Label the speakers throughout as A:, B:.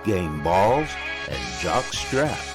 A: Game Balls and Jockstrap.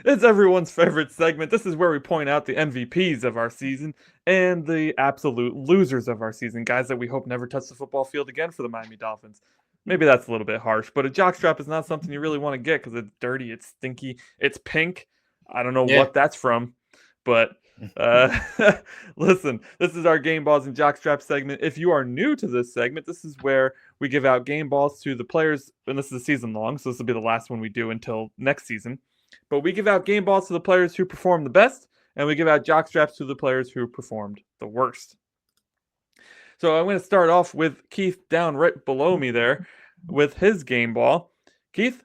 B: It's everyone's favorite segment. This is where we point out the MVPs of our season and the absolute losers of our season, guys that we hope never touch the football field again for the Miami Dolphins. Maybe that's a little bit harsh, but a jockstrap is not something you really want to get because it's dirty, it's stinky, it's pink. I don't know what that's from, but listen, this is our Game Balls and Jockstrap segment. If you are new to this segment, this is where we give out game balls to the players, and this is a season long, so this will be the last one we do until next season. But we give out game balls to the players who perform the best, and we give out jockstraps to the players who performed the worst. So I'm going to start off with Keith down right below me there with his game ball. Keith,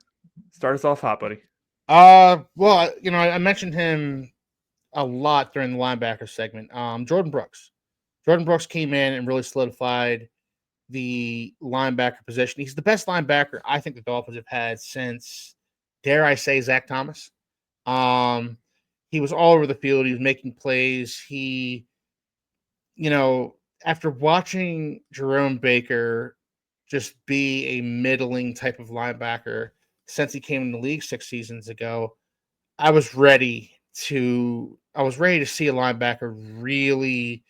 B: start us off hot, buddy.
C: Well, I mentioned him a lot during the linebacker segment. Jordan Brooks. Jordan Brooks came in and really solidified the linebacker position. He's the best linebacker I think the Dolphins have had since, dare I say, Zach Thomas. He was all over the field. He was making plays. He, after watching Jerome Baker just be a middling type of linebacker since he came in the league 6 seasons ago, I was ready to see a linebacker really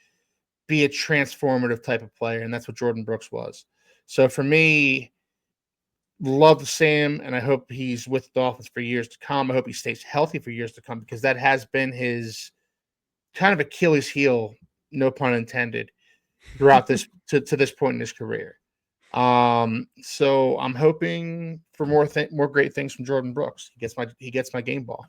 C: be a transformative type of player, and that's what Jordan Brooks was. So for me, love to see him, and I hope he's with the Dolphins for years to come. I hope he stays healthy for years to come, because that has been his kind of Achilles heel, no pun intended, throughout this to this point in his career. So I'm hoping for more great things from Jordan Brooks. He gets my game ball.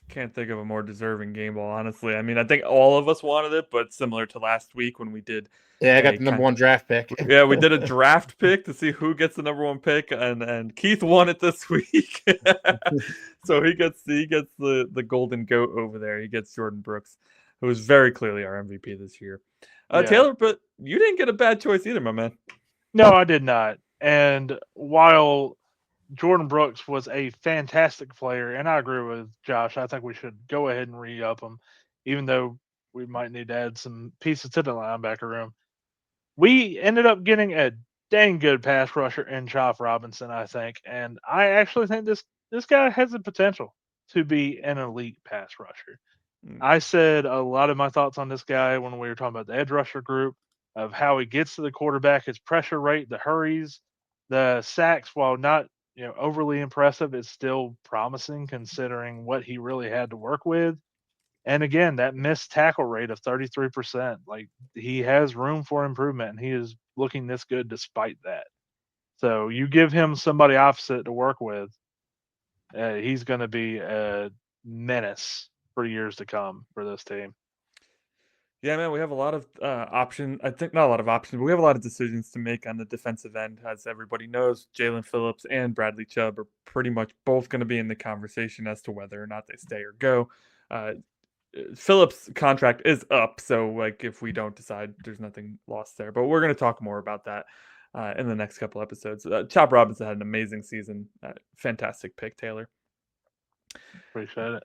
B: Can't think of a more deserving game ball, honestly. I mean, I think all of us wanted it, but similar to last week when we did.
C: Yeah, I got the number 1 draft pick.
B: Yeah, we did a draft pick to see who gets the number 1 pick, and Keith won it this week. So he gets the golden goat over there. He gets Jordan Brooks, who is very clearly our MVP this year. Yeah. Taylor, but you didn't get a bad choice either, my man.
D: No, I did not. And while Jordan Brooks was a fantastic player, and I agree with Josh, I think we should go ahead and re-up him, even though we might need to add some pieces to the linebacker room. We ended up getting a dang good pass rusher in Chop Robinson, I think, and I actually think this guy has the potential to be an elite pass rusher. I said a lot of my thoughts on this guy when we were talking about the edge rusher group, of how he gets to the quarterback, his pressure rate, the hurries, the sacks, while not overly impressive, it's still promising considering what he really had to work with. And again, that missed tackle rate of 33%, like, he has room for improvement, and he is looking this good despite that. So you give him somebody opposite to work with, he's going to be a menace for years to come for this team.
B: Yeah, man, we have a lot of options. I think not a lot of options, but we have a lot of decisions to make on the defensive end. As everybody knows, Jalen Phillips and Bradley Chubb are pretty much both going to be in the conversation as to whether or not they stay or go. Phillips' contract is up, so if we don't decide, there's nothing lost there. But we're going to talk more about that in the next couple episodes. Chop Robinson had an amazing season. Fantastic pick, Taylor.
D: Appreciate it.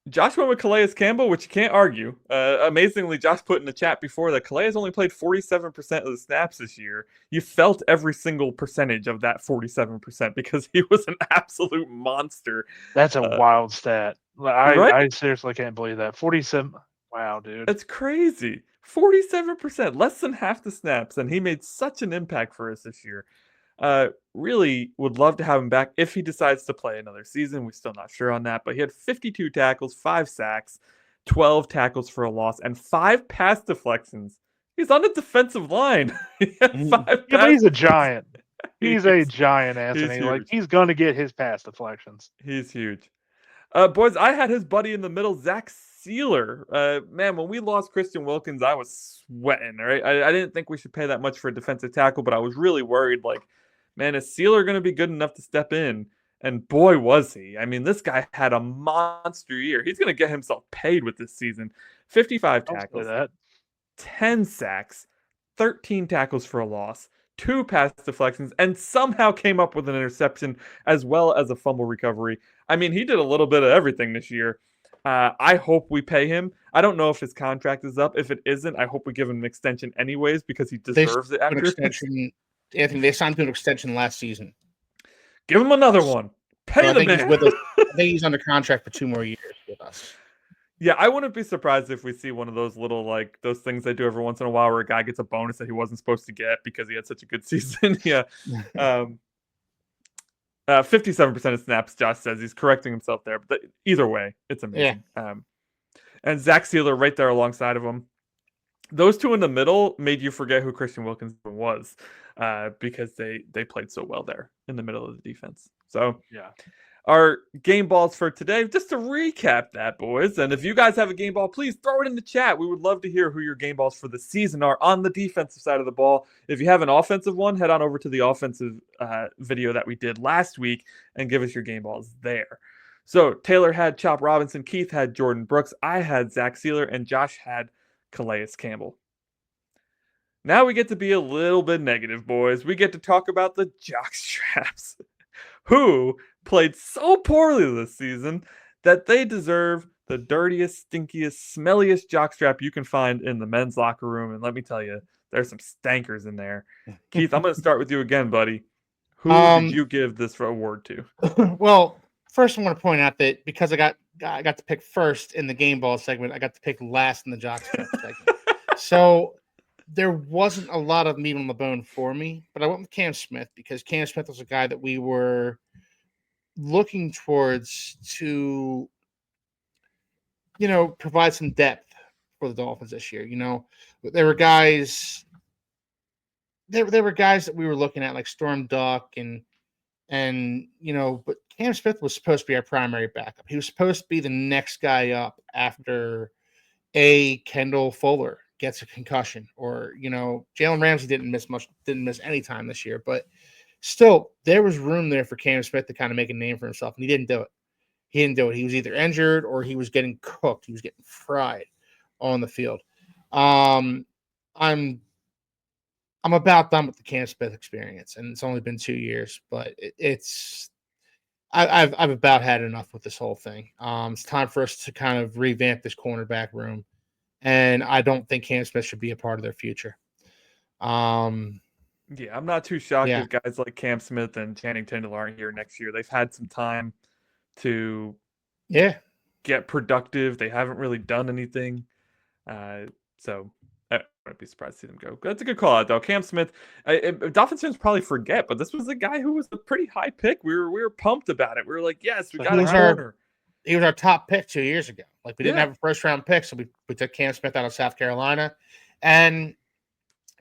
B: Josh went with Calais Campbell, which you can't argue. Amazingly, Josh put in the chat before that Calais only played 47% of the snaps this year. You felt every single percentage of that 47% because he was an absolute monster.
D: That's a wild stat.
B: Right?
D: I seriously can't believe that. 47. Wow, dude.
B: That's crazy. 47%, less than half the snaps, and he made such an impact for us this year. Really would love to have him back if he decides to play another season. We're still not sure on that, but he had 52 tackles, 5 sacks, 12 tackles for a loss, and 5 pass deflections. He's on the defensive line.
D: He's a giant. He's a giant, Anthony. He's going to get his pass deflections.
B: He's huge. Boys, I had his buddy in the middle, Zach Sealer. Man, when we lost Christian Wilkins, I was sweating. All right, I didn't think we should pay that much for a defensive tackle, but I was really worried. Man, is Sealer going to be good enough to step in? And boy, was he. I mean, this guy had a monster year. He's going to get himself paid with this season. 55 tackles, 10 sacks, 13 tackles for a loss, 2 pass deflections, and somehow came up with an interception as well as a fumble recovery. I mean, he did a little bit of everything this year. I hope we pay him. I don't know if his contract is up. If it isn't, I hope we give him an extension anyways because he deserves it
C: An
B: after.
C: extension. Anthony, they signed to an extension last season.
B: Give him another one. Pay
C: So I
B: the
C: think
B: man.
C: he's with us. I think he's under contract for 2 more years with us.
B: Yeah, I wouldn't be surprised if we see one of those little like those things they do every once in a while where a guy gets a bonus that he wasn't supposed to get because he had such a good season. Yeah. 57% of snaps, Josh says. He's correcting himself there. But either way, it's amazing.
C: Yeah.
B: And Zach Sealer right there alongside of him. Those two in the middle made you forget who Christian Wilkins was because they played so well there in the middle of the defense. So
D: Yeah.
B: our game balls for today, just to recap that, boys. And if you guys have a game ball, please throw it in the chat. We would love to hear who your game balls for the season are on the defensive side of the ball. If you have an offensive one, head on over to the offensive video that we did last week and give us your game balls there. So Taylor had Chop Robinson, Keith had Jordan Brooks, I had Zach Sealer, and Josh had Calais Campbell. Now we get to be a little bit negative, boys. We get to talk about the Jockstraps, who played so poorly this season that they deserve the dirtiest, stinkiest, smelliest jockstrap you can find in the men's locker room. And let me tell you, there's some stankers in there. Keith, I'm going to start with you again, buddy. Who did you give this award to?
C: Well, first I want to point out that because I got to pick first in the game ball segment, I got to pick last in the jockstrap segment. So there wasn't a lot of meat on the bone for me, but I went with Cam Smith because Cam Smith was a guy that we were looking towards to, provide some depth for the Dolphins this year. There were guys that we were looking at like Storm Duck and but Cam Smith was supposed to be our primary backup. He was supposed to be the next guy up after Kendall Fuller gets a concussion, or Jalen Ramsey didn't miss any time this year, but still there was room there for Cam Smith to kind of make a name for himself, and he didn't do it. He was either injured or he was getting cooked. He was getting fried on the field. I'm about done with the Cam Smith experience, and it's only been 2 years, but I've about had enough with this whole thing. It's time for us to kind of revamp this cornerback room, and I don't think Cam Smith should be a part of their future.
B: Yeah, I'm not too shocked
C: Yeah.
B: if guys like Cam Smith and Channing Tindall aren't here next year. They've had some time to get productive. They haven't really done anything. So I wouldn't be surprised to see them go. That's a good call out, though. Cam Smith, Dolphins fans probably forget, but this was a guy who was a pretty high pick. We were pumped about it. We were like, yes, we got a corner.
C: He was our top pick 2 years ago. Like, we didn't have a first-round pick, so we took Cam Smith out of South Carolina. And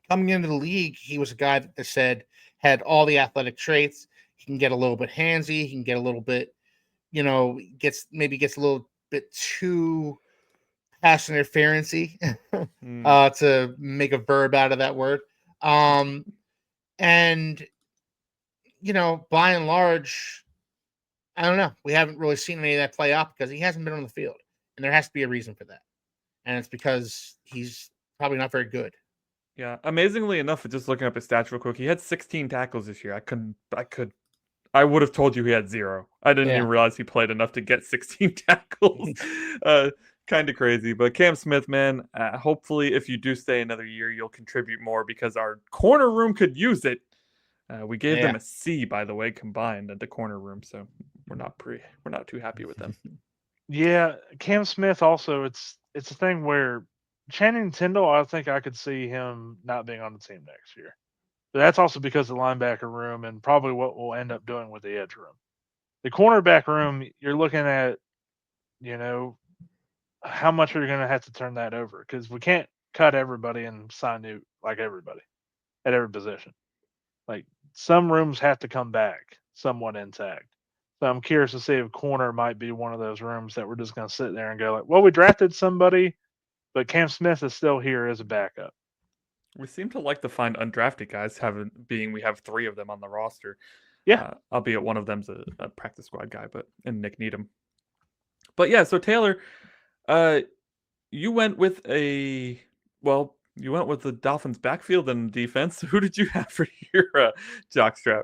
C: coming into the league, he was a guy that they said had all the athletic traits. He can get a little bit handsy. He can get a little bit, gets a little bit too pass interference-y to make a verb out of that word. And, by and large, I don't know. We haven't really seen any of that play out because he hasn't been on the field. And there has to be a reason for that. And it's because he's probably not very good.
B: Yeah. Amazingly enough, just looking up his stats real quick, he had 16 tackles this year. I would have told you he had 0. I didn't even realize he played enough to get 16 tackles. Kind of crazy. But Cam Smith, man, hopefully if you do stay another year, you'll contribute more because our corner room could use it. We gave them a C, by the way, combined at the corner room, so we're not too happy with them.
D: Yeah, Cam Smith also, it's a thing where Channing Tindall, I think I could see him not being on the team next year. But that's also because of the linebacker room and probably what we'll end up doing with the edge room. The cornerback room, you're looking at, how much are you going to have to turn that over? Because we can't cut everybody and sign new like everybody at every position. Like, some rooms have to come back somewhat intact. So I'm curious to see if corner might be one of those rooms that we're just going to sit there and go like, well, we drafted somebody, but Cam Smith is still here as a backup.
B: We seem to like to find undrafted guys, we have 3 of them on the roster.
D: Yeah.
B: Albeit one of them's a practice squad guy, and Nick Needham. But yeah, so Taylor, you went with the Dolphins backfield and defense. Who did you have for your jockstrap?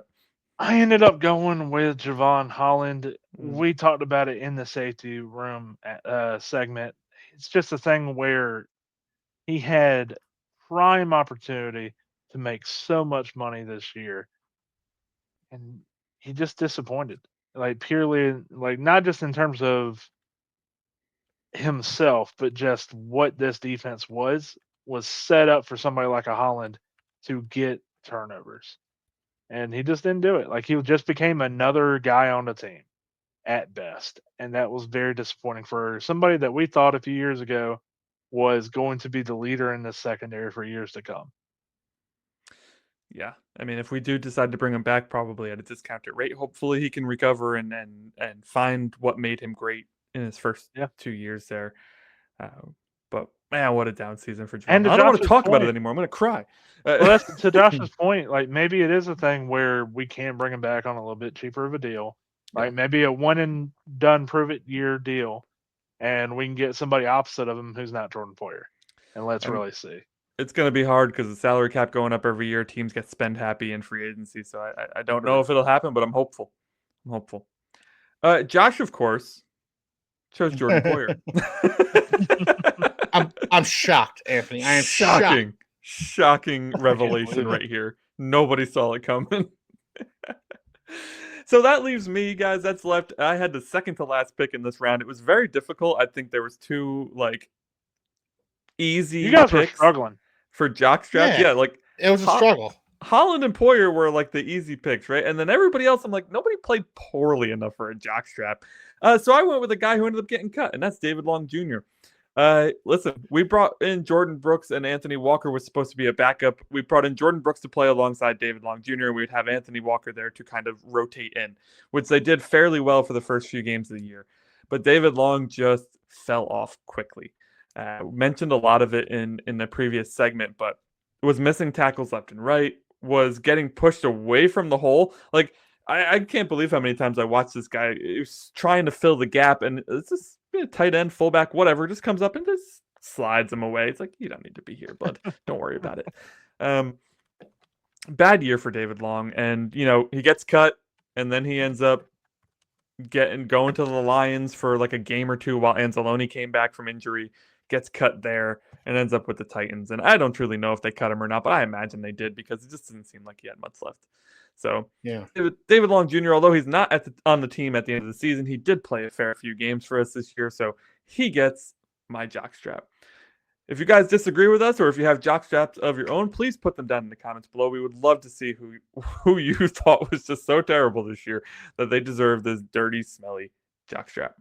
D: I ended up going with Javon Holland.
B: Mm.
D: We talked about it in the safety room segment. It's just a thing where he had prime opportunity to make so much money this year, and he just disappointed. Like purely, like not just in terms of himself, but just what this defense was set up for somebody like a Holland to get turnovers, and he just didn't do it. Like he just became another guy on the team at best, and that was very disappointing for somebody that we thought a few years ago was going to be the leader in the secondary for years to come.
B: Yeah, I mean, if we do decide to bring him back, probably at a discounted rate. Hopefully, he can recover and find what made him great in his first
D: Yeah.
B: 2 years there. Uh, but man, what a down season for
D: And
B: Javon.
D: to
B: I don't want to
D: Josh's
B: talk about it
D: point,
B: anymore. I'm gonna cry.
D: well, that's to Josh's point. Like maybe it is a thing where we can bring him back on a little bit cheaper of a deal,
B: Yeah.
D: like maybe a one and done prove it year deal, and we can get somebody opposite of him who's not Jordan Poyer, and let's
B: And-
D: really see.
B: It's gonna be hard because the salary cap going up every year. Teams get spend happy in free agency, so I don't know if it'll happen, but I'm hopeful. I'm hopeful. Josh, of course, chose Jordan Poyer.
C: I'm shocked, Anthony. I am shocked.
B: Shocking revelation
D: believe it.
B: right here. Nobody saw it coming. So that leaves me, guys. That's left. I had the second to last pick in this round. It was very difficult. I think there was two easy
D: You guys were
B: picks
D: struggling.
B: for jockstraps.
C: Yeah.
B: Yeah, like
C: It was a struggle.
B: Holland and Poyer were like the easy picks, right? And then everybody else, I'm like, nobody played poorly enough for a jockstrap. So I went with a guy who ended up getting cut, and that's David Long Jr. Listen, we brought in Jordan Brooks, and Anthony Walker was supposed to be a backup. We brought in Jordan Brooks to play alongside David Long Jr. We would have Anthony Walker there to kind of rotate in, which they did fairly well for the first few games of the year. But David Long just fell off quickly. Mentioned a lot of it in the previous segment, but was missing tackles left and right, was getting pushed away from the hole. Like, I can't believe how many times I watched this guy. He was trying to fill the gap, and it's just tight end, fullback, whatever, just comes up and just slides him away. It's like, you don't need to be here, bud. Don't worry about it. Bad year for David Long, and he gets cut, and then he ends up going to the Lions for like a game or two while Anzalone came back from injury, gets cut there, and ends up with the Titans. And I don't truly know if they cut him or not, but I imagine they did because it just didn't seem like he had much left. So
C: Yeah.
B: David Long Jr., although he's not on the team at the end of the season, he did play a fair few games for us this year, so he gets my jockstrap. If you guys disagree with us, or if you have jockstraps of your own, please put them down in the comments below. We would love to see who you thought was just so terrible this year that they deserve this dirty, smelly jockstrap.